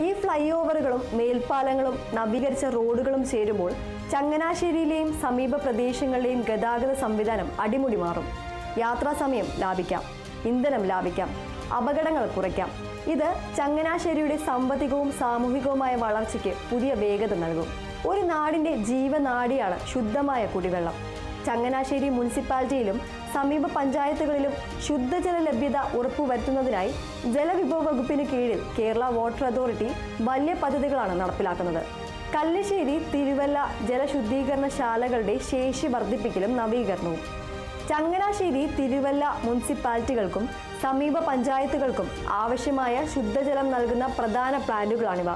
ഈ ഫ്ലൈ ഓവറുകളും മേൽപ്പാലങ്ങളും നവീകരിച്ച റോഡുകളും ചേരുമ്പോൾ ചങ്ങനാശ്ശേരിയിലെയും സമീപ പ്രദേശങ്ങളിലെയും ഗതാഗത സംവിധാനം അടിമുടി മാറും. യാത്രാ സമയം ലാഭിക്കാം, ഇന്ധനം ലാഭിക്കാം, അപകടങ്ങൾ കുറയ്ക്കാം. ഇത് ചങ്ങനാശ്ശേരിയുടെ സാമ്പത്തികവും സാമൂഹികവുമായ വളർച്ചയ്ക്ക് പുതിയ വേഗത നൽകും. ഒരു നാടിൻ്റെ ജീവനാഡിയാണ് ശുദ്ധമായ കുടിവെള്ളം. ചങ്ങനാശ്ശേരി മുനിസിപ്പാലിറ്റിയിലും സമീപ പഞ്ചായത്തുകളിലും ശുദ്ധജല ലഭ്യത ഉറപ്പുവരുത്തുന്നതിനായി ജലവിഭവ വകുപ്പിന് കീഴിൽ കേരള വാട്ടർ അതോറിറ്റി വലിയ പദ്ധതികളാണ് നടപ്പിലാക്കുന്നത്. കല്ലിശ്ശേരി തിരുവല്ല ജലശുദ്ധീകരണശാലകളുടെ ശേഷി വർദ്ധിപ്പിക്കലും നവീകരണവും. ചങ്ങനാശ്ശേരി തിരുവല്ല മുനിസിപ്പാലിറ്റികൾക്കും സമീപ പഞ്ചായത്തുകൾക്കും ആവശ്യമായ ശുദ്ധജലം നൽകുന്ന പ്രധാന പ്ലാന്റുകളാണിവ.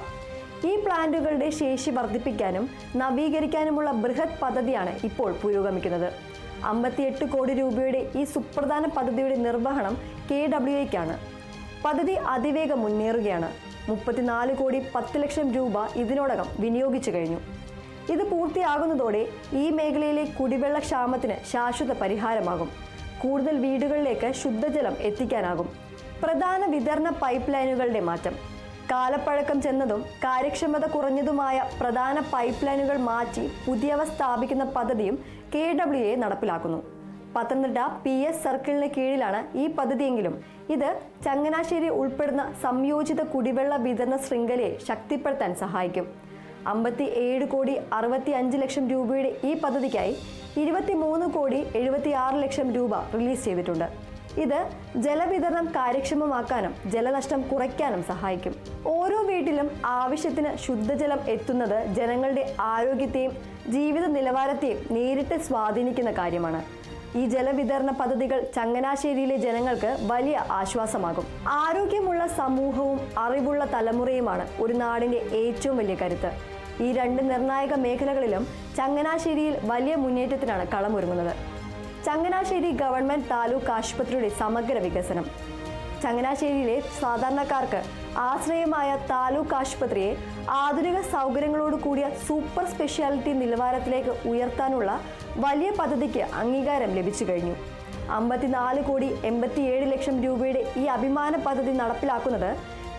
ഈ പ്ലാന്റുകളുടെ ശേഷി വർദ്ധിപ്പിക്കാനും നവീകരിക്കാനുമുള്ള ബൃഹത് പദ്ധതിയാണ് ഇപ്പോൾ പുരോഗമിക്കുന്നത്. 58 കോടി രൂപയുടെ ഈ സുപ്രധാന പദ്ധതിയുടെ നിർവഹണം KWAയ്ക്കാണ്. പദ്ധതി അതിവേഗം മുന്നേറുകയാണ്. 34,10,00,000 രൂപ ഇതിനോടകം വിനിയോഗിച്ചു കഴിഞ്ഞു. ഇത് പൂർത്തിയാകുന്നതോടെ ഈ മേഖലയിലെ കുടിവെള്ള ക്ഷാമത്തിന് ശാശ്വത പരിഹാരമാകും. കൂടുതൽ വീടുകളിലേക്ക് ശുദ്ധജലം എത്തിക്കാനാകും. പ്രധാന വിതരണ പൈപ്പ് ലൈനുകളുടെ മാറ്റം. കാലപ്പഴക്കം ചെന്നതും കാര്യക്ഷമത കുറഞ്ഞതുമായ പ്രധാന പൈപ്പ് ലൈനുകൾ മാറ്റി പുതിയവ സ്ഥാപിക്കുന്ന പദ്ധതിയും KWA നടപ്പിലാക്കുന്നു. പത്തനംതിട്ട PS സർക്കിളിന് കീഴിലാണ് ഈ പദ്ധതിയെങ്കിലും ഇത് ചങ്ങനാശ്ശേരി ഉൾപ്പെടുന്ന സംയോജിത കുടിവെള്ള വിതരണ ശൃംഖലയെ ശക്തിപ്പെടുത്താൻ സഹായിക്കും. 57,65,00,000 രൂപയുടെ ഈ പദ്ധതിക്കായി 23,76,00,000 രൂപ റിലീസ് ചെയ്തിട്ടുണ്ട്. ഇത് ജലവിതരണം കാര്യക്ഷമമാക്കാനും ജലനഷ്ടം കുറയ്ക്കാനും സഹായിക്കും. ഓരോ വീട്ടിലും ആവശ്യത്തിന് ശുദ്ധജലം എത്തുന്നത് ജനങ്ങളുടെ ആരോഗ്യത്തെയും ജീവിത നിലവാരത്തെയും നേരിട്ട് സ്വാധീനിക്കുന്ന കാര്യമാണ്. ഈ ജലവിതരണ പദ്ധതികൾ ചങ്ങനാശ്ശേരിയിലെ ജനങ്ങൾക്ക് വലിയ ആശ്വാസമാകും. ആരോഗ്യമുള്ള സമൂഹവും അറിവുള്ള തലമുറയുമാണ് ഒരു നാടിൻ്റെ ഏറ്റവും വലിയ കരുത്ത്. ഈ രണ്ട് നിർണായക മേഖലകളിലും ചങ്ങനാശ്ശേരിയിൽ വലിയ മുന്നേറ്റത്തിനാണ് കളമൊരുങ്ങുന്നത്. ചങ്ങനാശ്ശേരി ഗവൺമെൻറ് താലൂക്ക് ആശുപത്രിയുടെ സമഗ്ര വികസനം. ചങ്ങനാശ്ശേരിയിലെ സാധാരണക്കാർക്ക് ആശ്രയമായ താലൂക്ക് ആശുപത്രിയെ ആധുനിക സൗകര്യങ്ങളോട് കൂടിയ സൂപ്പർ സ്പെഷ്യാലിറ്റി നിലവാരത്തിലേക്ക് ഉയർത്താനുള്ള വലിയ പദ്ധതിക്ക് അംഗീകാരം ലഭിച്ചു കഴിഞ്ഞു. 54,87,00,000 രൂപയുടെ ഈ അഭിമാന പദ്ധതി നടപ്പിലാക്കുന്നത്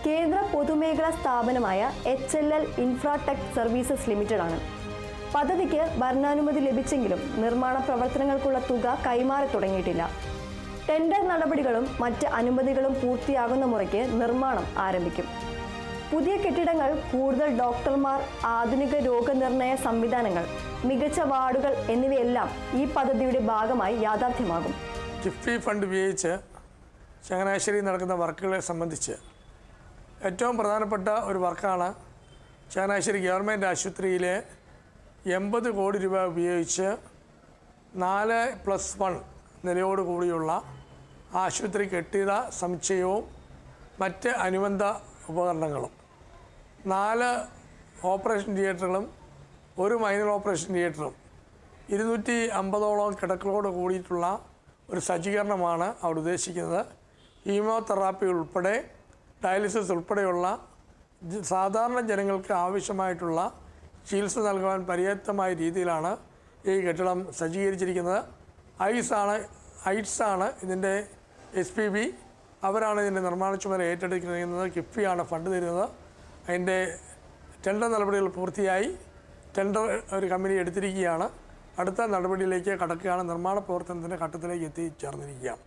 കേന്ദ്ര പൊതുമേഖലാ സ്ഥാപനമായ HLL ഇൻഫ്രാടെക് സർവീസസ് ലിമിറ്റഡ് ആണ്. പദ്ധതിക്ക് ഭരണാനുമതി ലഭിച്ചെങ്കിലും നിർമ്മാണ പ്രവർത്തനങ്ങൾക്കുള്ള തുക കൈമാറി തുടങ്ങിയിട്ടില്ല. ടെൻഡർ നടപടികളും മറ്റ് അനുമതികളും പൂർത്തിയാകുന്ന മുറയ്ക്ക് നിർമ്മാണം ആരംഭിക്കും. പുതിയ കെട്ടിടങ്ങൾ, കൂടുതൽ ഡോക്ടർമാർ, ആധുനിക രോഗനിർണയ സംവിധാനങ്ങൾ, മികച്ച വാർഡുകൾ എന്നിവയെല്ലാം ഈ പദ്ധതിയുടെ ഭാഗമായി യാഥാർത്ഥ്യമാകും. കിഫ്ബി ഫണ്ട് ഉപയോഗിച്ച് ചങ്ങനാശ്ശേരി നടക്കുന്ന വർക്കുകളെ സംബന്ധിച്ച് ഏറ്റവും പ്രധാനപ്പെട്ട ഒരു വർക്കാണ് ചങ്ങനാശ്ശേരി ഗവൺമെൻറ് ആശുപത്രിയിലെ 80 കോടി രൂപ ഉപയോഗിച്ച് 4+1 നിലയോടുകൂടിയുള്ള ആശുപത്രി കെട്ടിട സമുച്ചയവും മറ്റ് അനുബന്ധ ഉപകരണങ്ങളും, 4 ഓപ്പറേഷൻ തിയേറ്ററുകളും 1 മൈനർ ഓപ്പറേഷൻ തിയേറ്ററും 250ഓളം കിടക്കളോട് കൂടിയിട്ടുള്ള ഒരു സജ്ജീകരണമാണ് അവിടെ ഉദ്ദേശിക്കുന്നത്. കീമോതെറാപ്പി ഉൾപ്പെടെ ഡയാലിസിസ് ഉൾപ്പെടെയുള്ള സാധാരണ ജനങ്ങൾക്ക് ആവശ്യമായിട്ടുള്ള ചികിത്സ നൽകുവാൻ പര്യാപ്തമായ രീതിയിലാണ് ഈ കെട്ടിടം സജ്ജീകരിച്ചിരിക്കുന്നത്. ഐറ്റ്സാണ് ഇതിൻ്റെ SPB, അവരാണ് ഇതിൻ്റെ നിർമ്മാണ ചുമതല ഏറ്റെടുക്കുന്നത്. കിഫ്ബിയാണ് ഫണ്ട് തരുന്നത്. അതിൻ്റെ ടെൻഡർ നടപടികൾ പൂർത്തിയായി. ടെൻഡർ ഒരു കമ്പനി എടുത്തിരിക്കുകയാണ്. അടുത്ത നടപടിയിലേക്ക് കടക്കുകയാണ്. നിർമ്മാണ പ്രവർത്തനത്തിൻ്റെ ഘട്ടത്തിലേക്ക് എത്തിച്ചേർന്നിരിക്കുകയാണ്.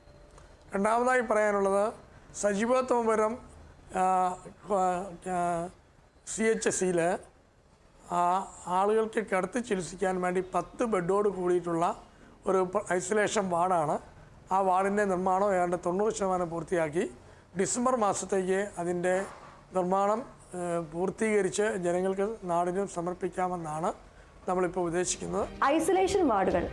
രണ്ടാമതായി പറയാനുള്ളത് സജീവത്വപുരം CHSയിൽ ആളുകൾക്ക് കിടത്തി ചികിത്സിക്കാൻ വേണ്ടി 10 ബെഡോട് കൂടിയിട്ടുള്ള ഒരു ഐസൊലേഷൻ വാർഡാണ്. ആ വാർഡിൻ്റെ നിർമ്മാണം ഏതാണ്ട് 90% പൂർത്തിയാക്കി. ഡിസംബർ മാസത്തേക്ക് അതിൻ്റെ നിർമ്മാണം പൂർത്തീകരിച്ച് ജനങ്ങൾക്ക് നാടിനും സമർപ്പിക്കാമെന്നാണ് നമ്മളിപ്പോൾ ഉദ്ദേശിക്കുന്നത്. ഐസൊലേഷൻ വാർഡുകൾ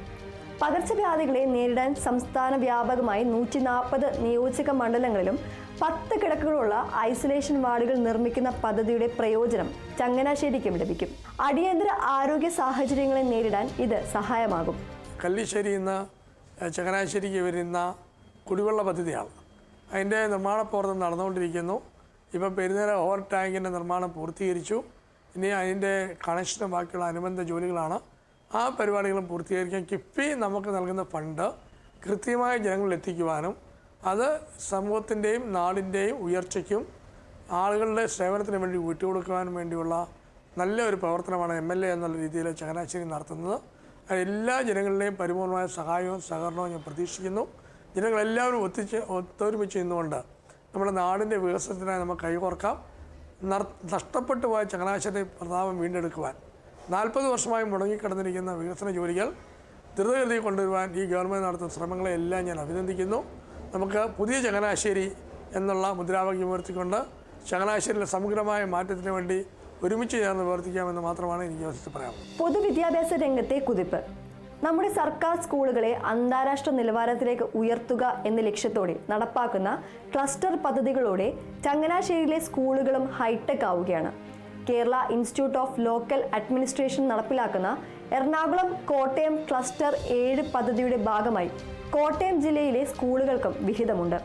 പകർച്ചവ്യാധികളെ നേരിടാൻ സംസ്ഥാന വ്യാപകമായി 140 നിയോജക മണ്ഡലങ്ങളിലും 10 കിടക്കുകളുള്ള ഐസൊലേഷൻ വാർഡുകൾ നിർമ്മിക്കുന്ന പദ്ധതിയുടെ പ്രയോജനം ചങ്ങനാശ്ശേരിക്കും ലഭിക്കും. അടിയന്തര ആരോഗ്യ സാഹചര്യങ്ങളെ നേരിടാൻ ഇത് സഹായമാകും. കല്ലിശ്ശേരിയിൽ നിന്ന് ചങ്ങനാശ്ശേരിക്ക് വരുന്ന കുടിവെള്ള പദ്ധതിയാണ്. അതിൻ്റെ നിർമ്മാണ പ്രവർത്തനം നടന്നുകൊണ്ടിരിക്കുന്നു. ഇപ്പം പെരുന്നേര ഓവർ ടാങ്കിൻ്റെ നിർമ്മാണം പൂർത്തീകരിച്ചു. ഇനി അതിൻ്റെ കണക്ഷനും ബാക്കിയുള്ള അനുബന്ധ ജോലികളാണ്. ആ പരിപാടികളും പൂർത്തീകരിക്കാൻ കിഫ്ബി നമുക്ക് നൽകുന്ന ഫണ്ട് കൃത്യമായ ജനങ്ങളിൽ എത്തിക്കുവാനും അത് സമൂഹത്തിൻ്റെയും നാടിൻ്റെയും ഉയർച്ചയ്ക്കും ആളുകളുടെ സേവനത്തിന് വേണ്ടി വിട്ടുകൊടുക്കുവാനും വേണ്ടിയുള്ള നല്ല ഒരു പ്രവർത്തനമാണ് MLA എന്നുള്ള രീതിയിൽ ചങ്ങനാശ്ശേരി നടത്തുന്നത്. എല്ലാ ജനങ്ങളുടെയും പരിപൂർണമായ സഹായവും സഹകരണവും ഞാൻ പ്രതീക്ഷിക്കുന്നു. ജനങ്ങളെല്ലാവരും ഒത്തൊരുമിച്ച് നിന്നുകൊണ്ട് നമ്മുടെ നാടിൻ്റെ വികസനത്തിനായി നമുക്ക് കൈകോർക്കാം. നഷ്ടപ്പെട്ടു പോയ ചങ്ങനാശ്ശേരി പ്രതാപം വീണ്ടെടുക്കുവാൻ 40 വർഷമായി മുടങ്ങിക്കിടന്നിരിക്കുന്ന വികസന ജോലികൾ ദ്രുതഗതി കൊണ്ടുവരുവാൻ ഈ ഗവൺമെൻറ് നടത്തുന്ന ശ്രമങ്ങളെല്ലാം ഞാൻ അഭിനന്ദിക്കുന്നു. നമുക്ക് പുതിയ ചങ്ങനാശ്ശേരി എന്നുള്ള മുദ്രാവാക്യം ഉയർത്തിക്കൊണ്ട് ചങ്ങനാശ്ശേരിയിലെ സമഗ്രമായ മാറ്റത്തിന് വേണ്ടി ഒരുമിച്ച് ചേർന്ന് പ്രവർത്തിക്കാമെന്ന് മാത്രമാണ് എനിക്ക് അവസരത്തിൽ പറയാനുള്ളത്. പൊതുവിദ്യാഭ്യാസ രംഗത്തെ കുതിപ്പ് നമ്മുടെ സർക്കാർ സ്കൂളുകളെ അന്താരാഷ്ട്ര നിലവാരത്തിലേക്ക് ഉയർത്തുക എന്ന ലക്ഷ്യത്തോടെ നടപ്പാക്കുന്ന ക്ലസ്റ്റർ പദ്ധതികളോടെ ചങ്ങനാശ്ശേരിയിലെ സ്കൂളുകളും ഹൈടെക് ആവുകയാണ്. Kerala institute of local administration നടപ്പിലാക്കുന്ന എറണാകുളം കോട്ടയം ക്ലസ്റ്റർ 7 പദ്ധതിയുടെ ഭാഗമായി കോട്ടയം ജില്ലയിലെ സ്കൂളുകൾക്കും വിഹിതമുണ്ട്.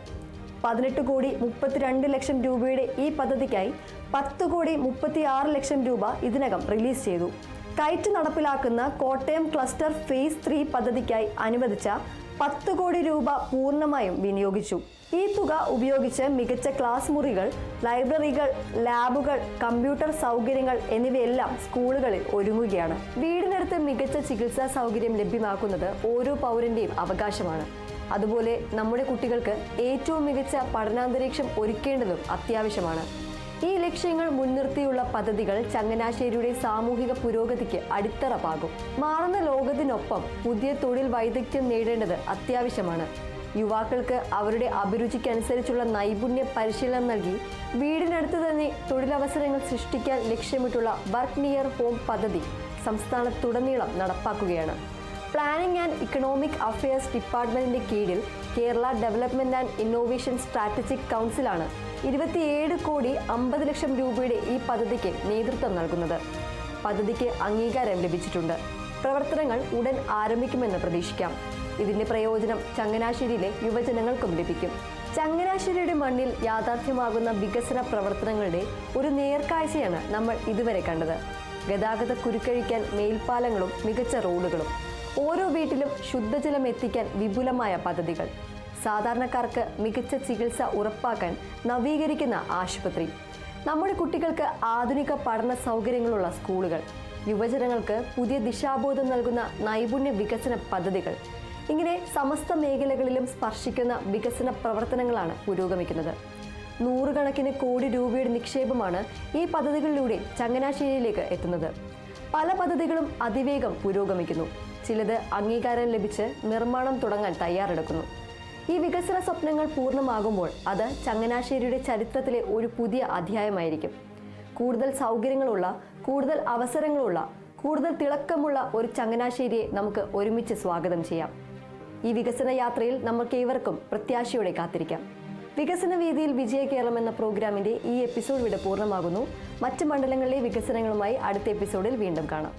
18 കോടി 32 ലക്ഷം രൂപയുടെ ഈ പദ്ധതിക്കായി 10 കോടി 36 ലക്ഷം രൂപ ഇതിനകം റിലീസ് ചെയ്തു. കൈറ്റ് നടപ്പിലാക്കുന്ന കോട്ടയം ക്ലസ്റ്റർ ഫേസ് 3 പദ്ധതിക്കായി അനുവദിച്ച 10 കോടി രൂപ പൂർണ്ണമായും വിനിയോഗിച്ചു. ഈ തുക ഉപയോഗിച്ച് മികച്ച ക്ലാസ് മുറികൾ, ലൈബ്രറികൾ, ലാബുകൾ, കമ്പ്യൂട്ടർ സൗകര്യങ്ങൾ എന്നിവയെല്ലാം സ്കൂളുകളിൽ ഒരുങ്ങുകയാണ്. വീടിനടുത്ത് മികച്ച ചികിത്സാ സൗകര്യം ലഭ്യമാക്കുന്നത് ഓരോ പൗരന്റെയും അവകാശമാണ്. അതുപോലെ നമ്മുടെ കുട്ടികൾക്ക് ഏറ്റവും മികച്ച പഠനാന്തരീക്ഷം ഒരുക്കേണ്ടതും അത്യാവശ്യമാണ്. ഈ ലക്ഷ്യങ്ങൾ മുൻനിർത്തിയുള്ള പദ്ധതികൾ ചങ്ങനാശ്ശേരിയുടെ സാമൂഹിക പുരോഗതിക്ക് അടിത്തറ പാകും. മാറുന്ന ലോകത്തിനൊപ്പം പുതിയ തൊഴിൽ വൈദഗ്ധ്യം നേടേണ്ടത് അത്യാവശ്യമാണ്. യുവാക്കൾക്ക് അവരുടെ അഭിരുചിക്കനുസരിച്ചുള്ള നൈപുണ്യ പരിശീലനം നൽകി വീടിനടുത്ത് തന്നെ തൊഴിലവസരങ്ങൾ സൃഷ്ടിക്കാൻ ലക്ഷ്യമിട്ടുള്ള വർക്ക് നിയർ ഹോം പദ്ധതി സംസ്ഥാനത്തുടനീളം നടപ്പാക്കുകയാണ്. പ്ലാനിംഗ് ആൻഡ് ഇക്കണോമിക് അഫയേഴ്സ് ഡിപ്പാർട്ട്മെന്റിന്റെ കീഴിൽ Kerala development and innovation strategic കൗൺസിലാണ് 27 കോടി 50 ലക്ഷം രൂപയുടെ ഈ പദ്ധതിക്ക് നേതൃത്വം നൽകുന്നത്. പദ്ധതിക്ക് അംഗീകാരം ലഭിച്ചിട്ടുണ്ട്. പ്രവർത്തനങ്ങൾ ഉടൻ ആരംഭിക്കുമെന്ന് പ്രതീക്ഷിക്കാം. ഇതിന്റെ പ്രയോജനം ചങ്ങനാശ്ശേരിയിലെ യുവജനങ്ങൾക്കും ലഭിക്കും. ചങ്ങനാശ്ശേരിയുടെ മണ്ണിൽ യാഥാർത്ഥ്യമാകുന്ന വികസന പ്രവർത്തനങ്ങളുടെ ഒരു നേർക്കാഴ്ചയാണ് നമ്മൾ ഇതുവരെ കണ്ടത്. ഗതാഗത കുരുക്കഴിക്കാൻ മേൽപ്പാലങ്ങളും മികച്ച റോഡുകളും, ഓരോ വീട്ടിലും ശുദ്ധജലം എത്തിക്കാൻ വിപുലമായ പദ്ധതികൾ, സാധാരണക്കാർക്ക് മികച്ച ചികിത്സ ഉറപ്പാക്കാൻ നവീകരിക്കുന്ന ആശുപത്രി, നമ്മുടെ കുട്ടികൾക്ക് ആധുനിക പഠന സൗകര്യങ്ങളുള്ള സ്കൂളുകൾ, യുവജനങ്ങൾക്ക് പുതിയ ദിശാബോധം നൽകുന്ന നൈപുണ്യ വികസന പദ്ധതികൾ, ഇങ്ങനെ സമസ്ത മേഖലകളിലും സ്പർശിക്കുന്ന വികസന പ്രവർത്തനങ്ങളാണ് പുരോഗമിക്കുന്നത്. 100 കണക്കിന് കോടി രൂപയുടെ നിക്ഷേപമാണ് ഈ പദ്ധതികളിലൂടെ ചങ്ങനാശ്ശേരിയിലേക്ക് എത്തുന്നത്. പല പദ്ധതികളും അതിവേഗം പുരോഗമിക്കുന്നു. ചിലത് അംഗീകാരം ലഭിച്ച് നിർമ്മാണം തുടങ്ങാൻ തയ്യാറെടുക്കുന്നു. ഈ വികസന സ്വപ്നങ്ങൾ പൂർണ്ണമാകുമ്പോൾ അത് ചങ്ങനാശ്ശേരിയുടെ ചരിത്രത്തിലെ ഒരു പുതിയ അധ്യായമായിരിക്കും. കൂടുതൽ സൗകര്യങ്ങളുള്ള, കൂടുതൽ അവസരങ്ങളുള്ള, കൂടുതൽ തിളക്കമുള്ള ഒരു ചങ്ങനാശ്ശേരിയെ നമുക്ക് ഒരുമിച്ച് സ്വാഗതം ചെയ്യാം. ഈ വികസന യാത്രയിൽ നമുക്കേവർക്കും പ്രത്യാശയോടെ കാത്തിരിക്കാം. വികസന വീതിയിൽ വിജയ കേരളം എന്ന പ്രോഗ്രാമിന്റെ ഈ എപ്പിസോഡ് ഇവിടെ പൂർണ്ണമാകുന്നു. മറ്റ് മണ്ഡലങ്ങളിലെ വികസനങ്ങളുമായി അടുത്ത എപ്പിസോഡിൽ വീണ്ടും കാണാം.